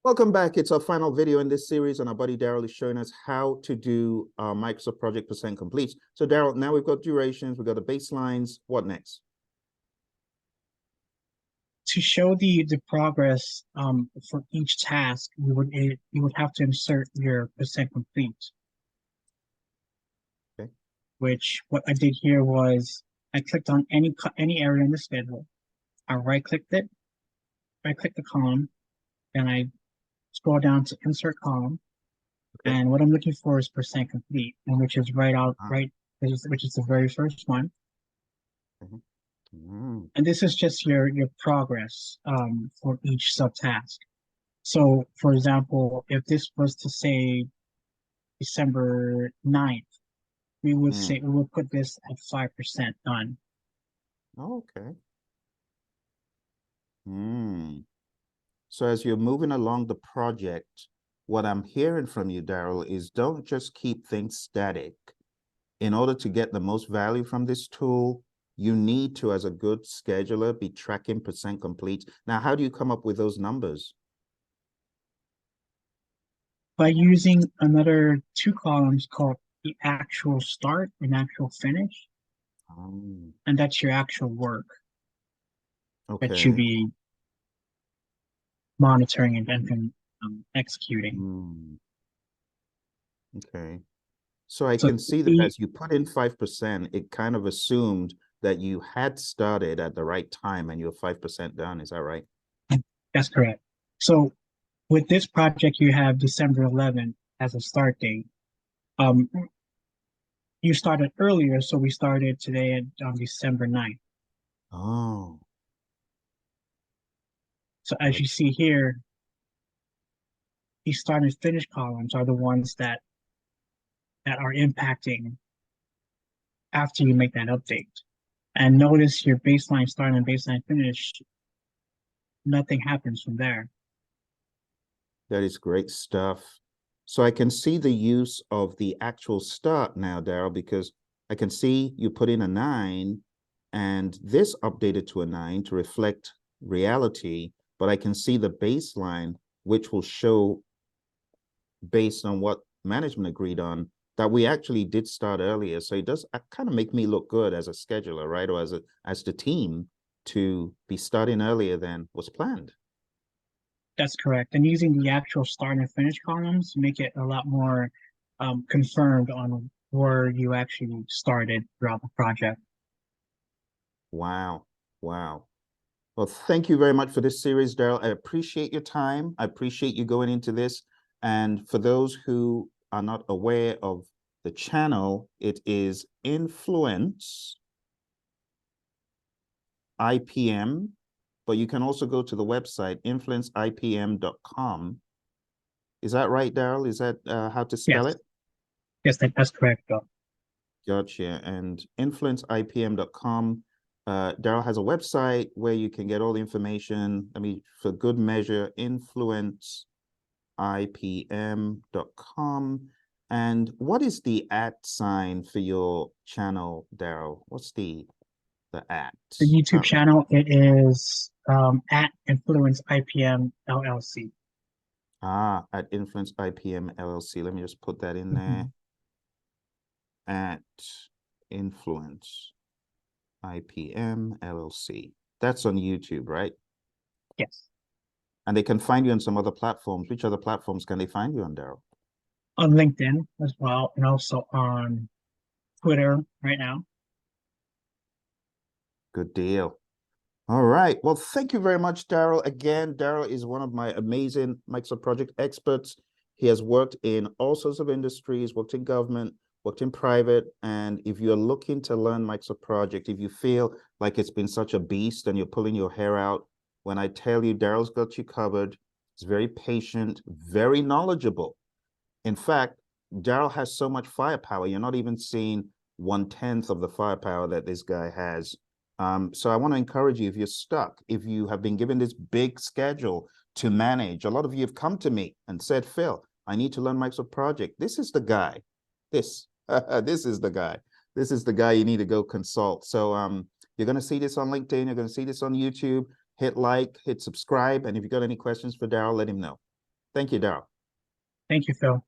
Welcome back. It's our final video in this series, and our buddy Daryl is showing us how to do Microsoft Project % Complete. So Daryl, now we've got durations, we've got the baselines. What next? To show the progress for each task, you would have to insert your % complete. Okay. Which what I did here was I clicked on any area in the schedule. I right-clicked the column, and I scroll down to insert column. Okay. And what I'm looking for is % complete, and which is which is the very first one. And this is just your progress for each subtask. So, for example, if this was to say December 9th, we would put this at 5% done. Okay. So as you're moving along the project, what I'm hearing from you, Daryl, is don't just keep things static. In order to get the most value from this tool, you need to, as a good scheduler, be tracking % complete. Now, how do you come up with those numbers? By using another two columns called the actual start and actual finish. And that's your actual work that you be monitoring and executing. Okay. So I can see that as you put in 5%, it kind of assumed that you had started at the right time and you're 5% done. Is that right? That's correct. So with this project, you have December 11th as a start date. You started earlier, so we started today on December 9th. Oh. So as you see here, the start and finish columns are the ones that are impacting after you make that update. And notice your baseline start and baseline finish, nothing happens from there. That is great stuff. So I can see the use of the actual start now, Daryl, because I can see you put in a 9 and this updated to a 9 to reflect reality, but I can see the baseline, which will show based on what management agreed on that we actually did start earlier. So it does kind of make me look good as a scheduler, right? Or as the team to be starting earlier than was planned. That's correct. And using the actual start and finish columns make it a lot more confirmed on where you actually started throughout the project. Wow. Wow. Well, thank you very much for this series, Daryl. I appreciate your time. I appreciate you going into this. And for those who are not aware of the channel, it is Influence IPM, but you can also go to the website, influenceipm.com. Is that right, Daryl? Is that how to spell it? Yes, that's correct, Bill. Gotcha. And influenceipm.com. Daryl has a website where you can get all the information. I mean, for good measure, influenceipm.com. And what is the @ for your channel, Daryl? What's the @ The YouTube channel, it is at Influence IPM LLC. At Influence IPM LLC. Let me just put that in there. At Influence IPM LLC. That's on YouTube, right? Yes. And they can find you on some other platforms. Which other platforms can they find you on, Daryl? On LinkedIn as well, and also on Twitter right now. Good deal. All right. Well, thank you very much, Daryl. Again, Daryl is one of my amazing Microsoft project experts. He has worked in all sorts of industries, worked in government, worked in private. And if you're looking to learn Microsoft project, if you feel like it's been such a beast and you're pulling your hair out, when I tell you Daryl's got you covered, he's very patient, very knowledgeable. In fact, Daryl has so much firepower, you're not even seeing 1/10 of the firepower that this guy has. So I want to encourage you, if you're stuck, if you have been given this big schedule to manage, a lot of you have come to me and said, Phil, I need to learn Microsoft Project. This is the guy. This is the guy. This is the guy you need to go consult. So you're going to see this on LinkedIn. You're going to see this on YouTube. Hit like, hit subscribe. And if you've got any questions for Daryl, let him know. Thank you, Daryl. Thank you, Phil.